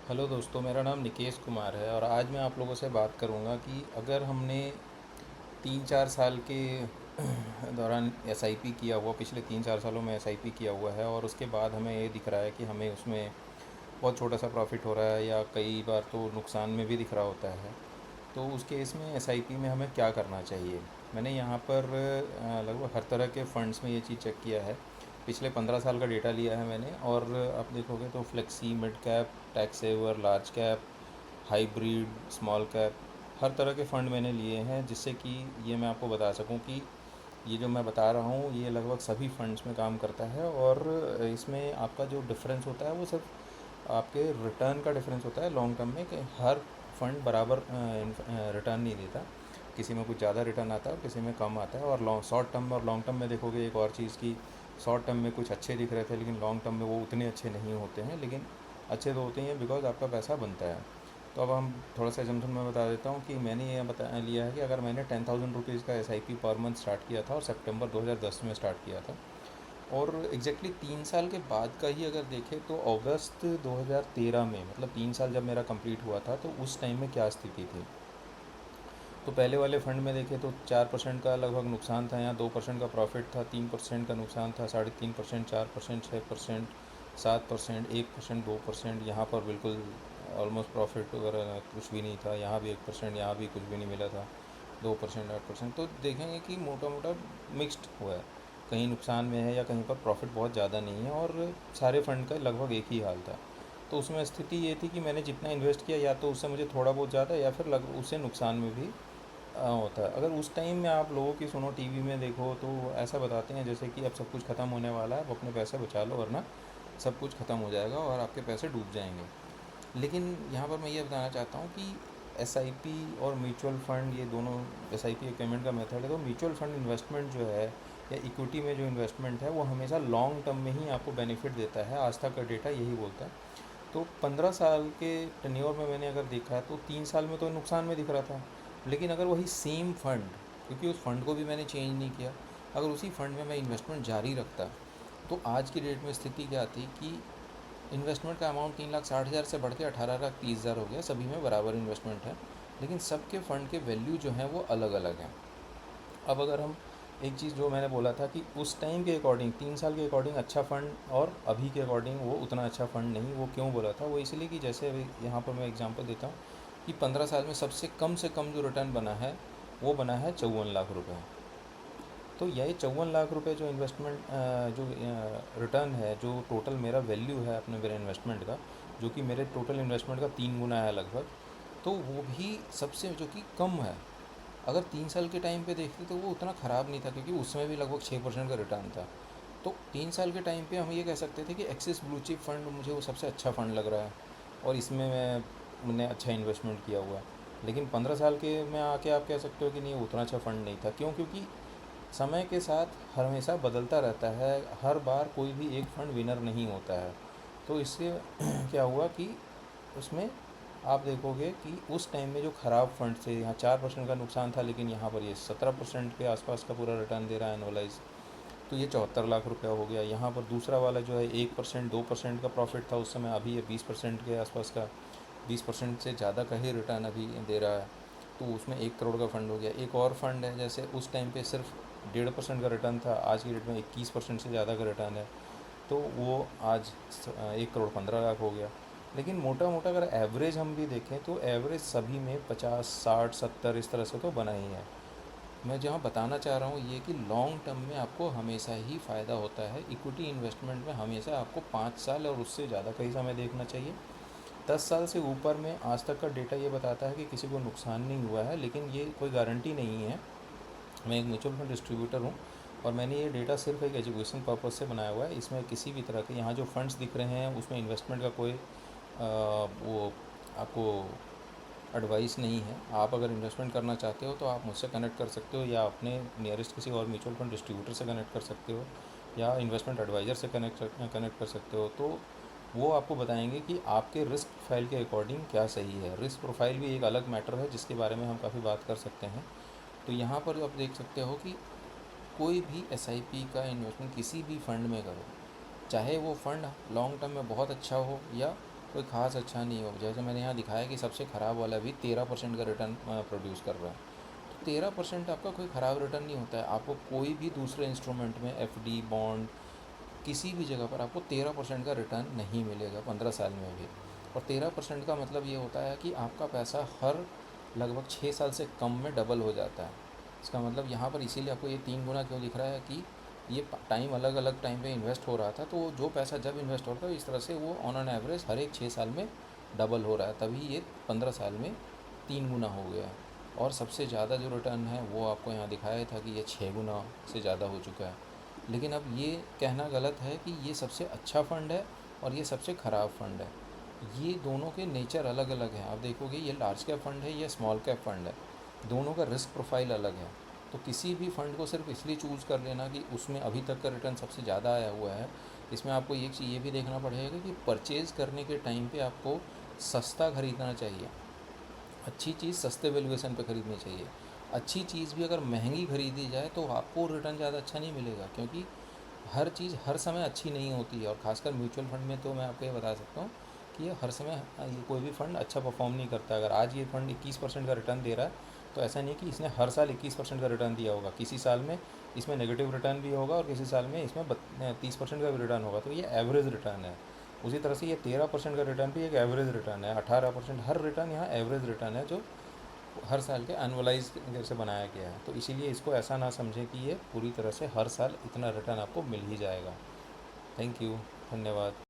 Hello दोस्तों, मेरा नाम निकेश कुमार है और आज मैं आप लोगों से बात करूंगा कि अगर हमने 3-4 साल के दौरान एसआईपी किया हुआ, पिछले 3-4 सालों में एसआईपी किया हुआ है और उसके बाद हमें ये दिख रहा है कि हमें उसमें बहुत छोटा सा प्रॉफिट हो रहा है या कई बार तो नुकसान में भी दिख रहा होता है। तो उस केस में एसआईपी में हमें क्या करना चाहिए। मैंने यहाँ पर लगभग हर तरह के फंड्स में ये चीज़ चेक किया है। पिछले 15 साल का डेटा लिया है मैंने और आप देखोगे तो flexi, mid cap, tax saver, large cap, hybrid, small cap, हर तरह के फ़ंड मैंने लिए हैं, जिससे कि ये मैं आपको बता सकूं कि ये जो मैं बता रहा हूँ ये लगभग सभी फंड्स में काम करता है। और इसमें आपका जो डिफरेंस होता है वो सिर्फ आपके रिटर्न का डिफरेंस होता है लॉन्ग टर्म में, कि हर फंड बराबर रिटर्न नहीं देता। किसी में कुछ ज़्यादा रिटर्न आता है और किसी में कम आता है। और लॉन्ग शॉर्ट टर्म और लॉन्ग टर्म में देखोगे एक और चीज़ की, शॉर्ट टर्म में कुछ अच्छे दिख रहे थे लेकिन लॉन्ग टर्म में वो उतने अच्छे नहीं होते हैं, लेकिन अच्छे तो होते हैं बिकॉज आपका पैसा बनता है। तो अब हम थोड़ा सा एजम्पशन में बता देता हूँ कि मैंने ये बता लिया है कि अगर मैंने 10,000 रुपीज़ का एसआईपी पर मंथ स्टार्ट किया था और सितंबर 2010 में स्टार्ट किया था, और एग्जैक्टली 3 साल के बाद का ही अगर देखें तो अगस्त 2013 में, मतलब 3 साल जब मेरा कंप्लीट हुआ था, तो उस टाइम में क्या स्थिति थी। तो पहले वाले फंड में देखें तो 4% का लगभग नुकसान था, यहाँ 2% का प्रॉफिट था, 3% का नुकसान था, 3.5%, 4%, 6%, 7%, 1%, 2%, यहाँ पर बिल्कुल ऑलमोस्ट प्रॉफिट वगैरह कुछ भी नहीं था, यहाँ भी 1%, यहाँ भी कुछ भी नहीं मिला था, 2%, 8%। तो देखेंगे कि मोटा मोटा मिक्स्ड हुआ है, कहीं नुकसान में है या कहीं पर प्रॉफिट बहुत ज़्यादा नहीं है, और सारे फंड का लगभग एक ही हाल था। तो उसमें स्थिति ये थी कि मैंने जितना इन्वेस्ट किया या तो उससे मुझे थोड़ा बहुत ज़्यादा या फिर लग उससे नुकसान में भी होता है। अगर उस टाइम में आप लोगों की सुनो, टीवी में देखो, तो ऐसा बताते हैं जैसे कि अब सब कुछ ख़त्म होने वाला है, अब अपने पैसे बचा लो वरना सब कुछ ख़त्म हो जाएगा और आपके पैसे डूब जाएंगे। लेकिन यहाँ पर मैं ये बताना चाहता हूँ कि एसआईपी और म्यूचुअल फ़ंड, ये दोनों, एसआईपी एक पेमेंट का मेथड है, तो म्यूचुअल फ़ंड इन्वेस्टमेंट जो है या इक्विटी में जो इन्वेस्टमेंट है वो हमेशा लॉन्ग टर्म में ही आपको बेनिफिट देता है। आज तक का डेटा यही बोलता है। तो 15 साल के टेन्योर में मैंने अगर देखा है तो 3 साल में तो नुकसान में दिख रहा था, लेकिन अगर वही सेम फंड, क्योंकि उस फंड को भी मैंने चेंज नहीं किया, अगर उसी फंड में मैं इन्वेस्टमेंट जारी रखता, तो आज की डेट में स्थिति क्या थी कि इन्वेस्टमेंट का अमाउंट 3,60,000 से बढ़ के 18,30,000 हो गया। सभी में बराबर इन्वेस्टमेंट है, लेकिन सबके फ़ंड के वैल्यू जो हैं वो अलग अलग हैं। अब अगर हम एक चीज़ जो मैंने बोला था कि उस टाइम के अकॉर्डिंग 3 साल के अकॉर्डिंग अच्छा फ़ंड और अभी के अकॉर्डिंग वो उतना अच्छा फ़ंड नहीं, वो क्यों बोला था, वो इसलिए कि जैसे अभी यहाँ पर मैं एग्जांपल देता हूँ कि 15 साल में सबसे कम से कम जो रिटर्न बना है वो बना है 54 लाख रुपये। तो यही 54 लाख रुपये जो इन्वेस्टमेंट, जो रिटर्न है, जो टोटल मेरा वैल्यू है अपने मेरे इन्वेस्टमेंट का, जो कि मेरे टोटल इन्वेस्टमेंट का 3 गुना है लगभग, तो वो भी सबसे जो कि कम है। अगर 3 साल के टाइम पे देखते तो वो उतना ख़राब नहीं था, क्योंकि उसमें भी लगभग 6% का रिटर्न था। तो 3 साल के टाइम पे हम ये कह सकते थे कि एक्सिस ब्लू चिप फंड मुझे वो सबसे अच्छा फ़ंड लग रहा है और इसमें मैंने अच्छा इन्वेस्टमेंट किया हुआ है। लेकिन 15 साल के में आके आप कह सकते हो कि नहीं, उतना अच्छा फ़ंड नहीं था। क्यों? क्योंकि समय के साथ हमेशा बदलता रहता है, हर बार कोई भी एक फ़ंड विनर नहीं होता है। तो इससे क्या हुआ कि उसमें आप देखोगे कि उस टाइम में जो ख़राब फंड थे, यहाँ 4% का नुकसान था, लेकिन यहाँ पर ये 17% के आसपास का पूरा रिटर्न दे रहा है एनुअलाइज। तो ये 74 लाख रुपया हो गया। यहाँ पर दूसरा वाला जो है 1%, 2% का प्रॉफिट था उस समय, अभी ये 20% के आसपास का, 20% से ज़्यादा का ही रिटर्न अभी दे रहा है। तो उसमें 1 करोड़ का फ़ंड हो गया। एक और फंड है, जैसे उस टाइम पे सिर्फ 1.5% का रिटर्न था, आज की डेट में 21% से ज़्यादा का रिटर्न है, तो वो आज 1 करोड़ 15 लाख हो गया। लेकिन मोटा मोटा अगर एवरेज हम भी देखें तो एवरेज सभी में 50, 60, 70 इस तरह से तो बना ही है। मैं जहाँ बताना चाह रहा हूँ ये कि लॉन्ग टर्म में आपको हमेशा ही फ़ायदा होता है। इक्विटी इन्वेस्टमेंट में हमेशा आपको 5 साल और उससे ज़्यादा का ही समय देखना चाहिए। 10 साल से ऊपर में आज तक का डेटा ये बताता है कि किसी को नुकसान नहीं हुआ है, लेकिन ये कोई गारंटी नहीं है। मैं एक म्यूचुअल फंड डिस्ट्रीब्यूटर हूँ और मैंने ये डेटा सिर्फ एक एजुकेशन पर्पज़ से बनाया हुआ है। इसमें किसी भी तरह के यहाँ जो फंड्स दिख रहे हैं उसमें इन्वेस्टमेंट का कोई वो आपको एडवाइस नहीं है। आप अगर इन्वेस्टमेंट करना चाहते हो तो आप मुझसे कनेक्ट कर सकते हो, या अपने नियरेस्ट किसी और म्यूचुअल फंड डिस्ट्रीब्यूटर से कनेक्ट कर सकते हो, या इन्वेस्टमेंट एडवाइज़र से कनेक्ट कर सकते हो। तो वो आपको बताएंगे कि आपके रिस्क प्रोफाइल के अकॉर्डिंग क्या सही है। रिस्क प्रोफाइल भी एक अलग मैटर है जिसके बारे में हम काफ़ी बात कर सकते हैं। तो यहाँ पर आप देख सकते हो कि कोई भी एसआईपी का इन्वेस्टमेंट किसी भी फ़ंड में करो, चाहे वो फ़ंड लॉन्ग टर्म में बहुत अच्छा हो या कोई ख़ास अच्छा नहीं हो। जैसे मैंने यहाँ दिखाया कि सबसे ख़राब वाला भी 13% का रिटर्न प्रोड्यूस कर रहा है। तो 13% आपका कोई ख़राब रिटर्न नहीं होता है। आपको कोई भी दूसरे इंस्ट्रूमेंट में, एफडी, बॉन्ड, किसी भी जगह पर आपको 13% का रिटर्न नहीं मिलेगा 15 साल में भी। और 13% का मतलब ये होता है कि आपका पैसा हर लगभग 6 साल से कम में डबल हो जाता है। इसका मतलब यहाँ पर इसीलिए आपको ये 3 गुना क्यों दिख रहा है कि ये टाइम अलग अलग टाइम पे इन्वेस्ट हो रहा था, तो जो पैसा जब इन्वेस्ट हो रहा था इस तरह से वो ऑन एन एवरेज हर एक 6 साल में डबल हो रहा है, तभी ये 15 साल में 3 गुना हो गया है। और सबसे ज़्यादा जो रिटर्न है वो आपको यहाँ दिखाया था कि ये 6 गुना से ज़्यादा हो चुका है। लेकिन अब ये कहना गलत है कि ये सबसे अच्छा फ़ंड है और ये सबसे ख़राब फ़ंड है। ये दोनों के नेचर अलग अलग हैं। आप देखोगे ये लार्ज कैप फ़ंड है, ये स्मॉल कैप फ़ंड है, दोनों का रिस्क प्रोफाइल अलग है। तो किसी भी फ़ंड को सिर्फ इसलिए चूज़ कर लेना कि उसमें अभी तक का रिटर्न सबसे ज़्यादा आया हुआ है, इसमें आपको एक चीज़ ये भी देखना पड़ेगा कि परचेज़ करने के टाइम पे आपको सस्ता ख़रीदना चाहिए। अच्छी चीज़ सस्ते वैल्यूएशन पे ख़रीदनी चाहिए। अच्छी चीज़ भी अगर महंगी ख़रीदी जाए तो आपको रिटर्न ज़्यादा अच्छा नहीं मिलेगा, क्योंकि हर चीज़ हर समय अच्छी नहीं होती है। और ख़ासकर म्यूचुअल फ़ंड में तो मैं आपको ये बता सकता हूँ कि ये हर समय ये कोई भी फ़ंड अच्छा परफॉर्म नहीं करता। अगर आज ये फ़ंड 21% का रिटर्न दे रहा है तो ऐसा नहीं है कि इसने हर साल 21% का रिटर्न दिया होगा। किसी साल में इसमें नेगेटिव रिटर्न भी होगा और किसी साल में इसमें 30% का भी रिटर्न होगा। तो ये एवरेज रिटर्न है। उसी तरह से ये 13% का रिटर्न भी एक एवरेज रिटर्न है। 18%, हर रिटर्न यहाँ एवरेज रिटर्न है जो हर साल के एनुअलाइज जैसे बनाया गया है। तो इसीलिए इसको ऐसा ना समझें कि ये पूरी तरह से हर साल इतना रिटर्न आपको मिल ही जाएगा। थैंक यू, धन्यवाद।